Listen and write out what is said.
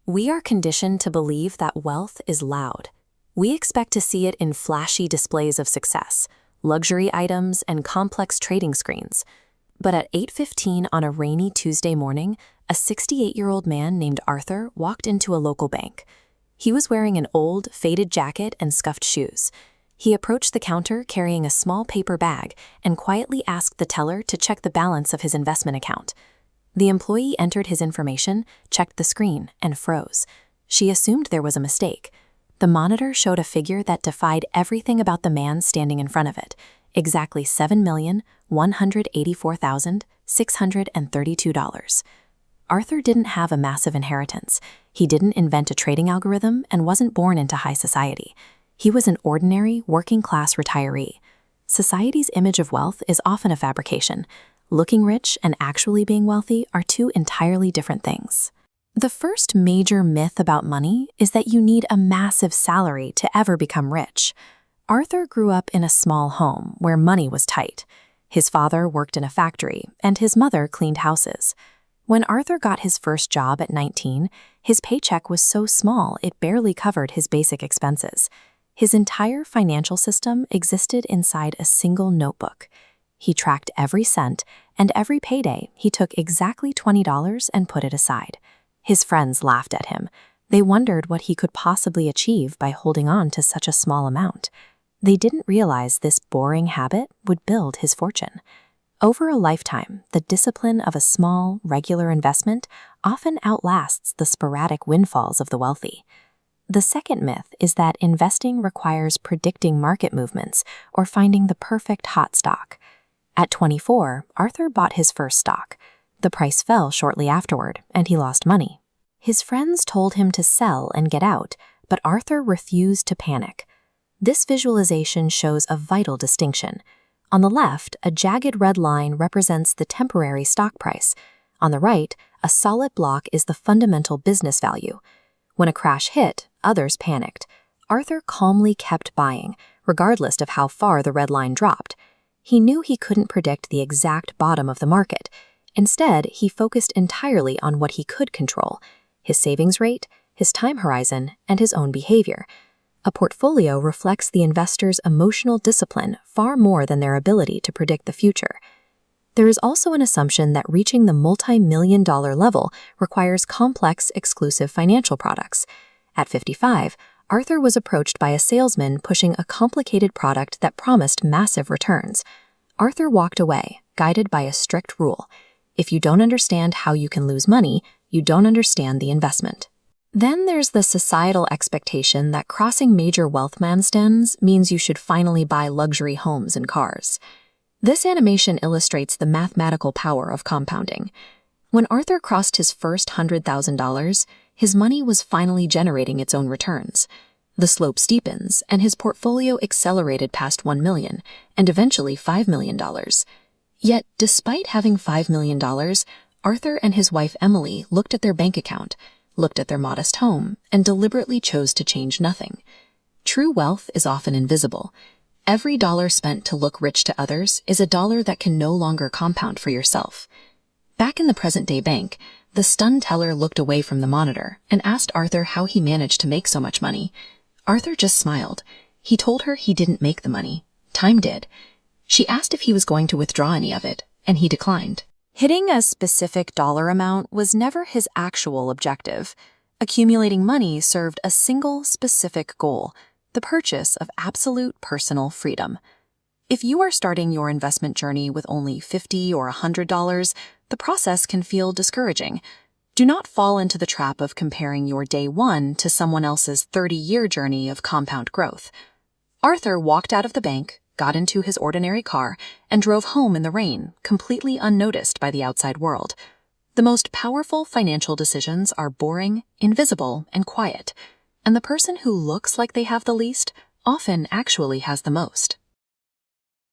We are conditioned to believe that wealth is loud. We expect to see it in flashy displays of success, luxury items, and complex trading screens. But at 8:15 on a rainy Tuesday morning, a 68-year-old man named Arthur walked into a local bank. He was wearing an old, faded jacket and scuffed shoes. He approached the counter carrying a small paper bag and quietly asked the teller to check the balance of his investment account. The employee entered his information, checked the screen, and froze. She assumed there was a mistake. The monitor showed a figure that defied everything about the man standing in front of it, exactly $7,184,632. Arthur didn't have a massive inheritance. He didn't invent a trading algorithm and wasn't born into high society. He was an ordinary, working-class retiree. Society's image of wealth is often a fabrication. Looking rich and actually being wealthy are two entirely different things. The first major myth about money is that you need a massive salary to ever become rich. Arthur grew up in a small home where money was tight. His father worked in a factory, and his mother cleaned houses. When Arthur got his first job at 19, his paycheck was so small it barely covered his basic expenses. His entire financial system existed inside a single notebook. He tracked every cent, and every payday he took exactly $20 and put it aside. His friends laughed at him. They wondered what he could possibly achieve by holding on to such a small amount. They didn't realize this boring habit would build his fortune. Over a lifetime, the discipline of a small, regular investment often outlasts the sporadic windfalls of the wealthy. The second myth is that investing requires predicting market movements or finding the perfect hot stock. At 24, Arthur bought his first stock. The price fell shortly afterward, and he lost money. His friends told him to sell and get out, but Arthur refused to panic. This visualization shows a vital distinction. On the left, a jagged red line represents the temporary stock price. On the right, a solid block is the fundamental business value. When a crash hit, others panicked. Arthur calmly kept buying, regardless of how far the red line dropped. He knew he couldn't predict the exact bottom of the market. Instead, he focused entirely on what he could control: his savings rate, his time horizon, and his own behavior. A portfolio reflects the investor's emotional discipline far more than their ability to predict the future. There is also an assumption that reaching the multi-million-dollar level requires complex, exclusive financial products. At 55, Arthur was approached by a salesman pushing a complicated product that promised massive returns. Arthur walked away, guided by a strict rule: if you don't understand how you can lose money, you don't understand the investment. Then there's the societal expectation that crossing major wealth milestones means you should finally buy luxury homes and cars. This animation illustrates the mathematical power of compounding. When Arthur crossed his first $100,000, his money was finally generating its own returns. The slope steepens, and his portfolio accelerated past $1 million, and eventually $5 million. Yet, despite having $5 million, Arthur and his wife Emily looked at their bank account, looked at their modest home, and deliberately chose to change nothing. True wealth is often invisible. Every dollar spent to look rich to others is a dollar that can no longer compound for yourself. Back in the present-day bank, the stunned teller looked away from the monitor and asked Arthur how he managed to make so much money. Arthur just smiled. He told her he didn't make the money. Time did. She asked if he was going to withdraw any of it, and he declined. Hitting a specific dollar amount was never his actual objective. Accumulating money served a single specific goal: the purchase of absolute personal freedom. If you are starting your investment journey with only $50 or $100, the process can feel discouraging. Do not fall into the trap of comparing your day one to someone else's 30-year journey of compound growth. Arthur walked out of the bank, got into his ordinary car, and drove home in the rain, completely unnoticed by the outside world. The most powerful financial decisions are boring, invisible, and quiet, and the person who looks like they have the least often actually has the most.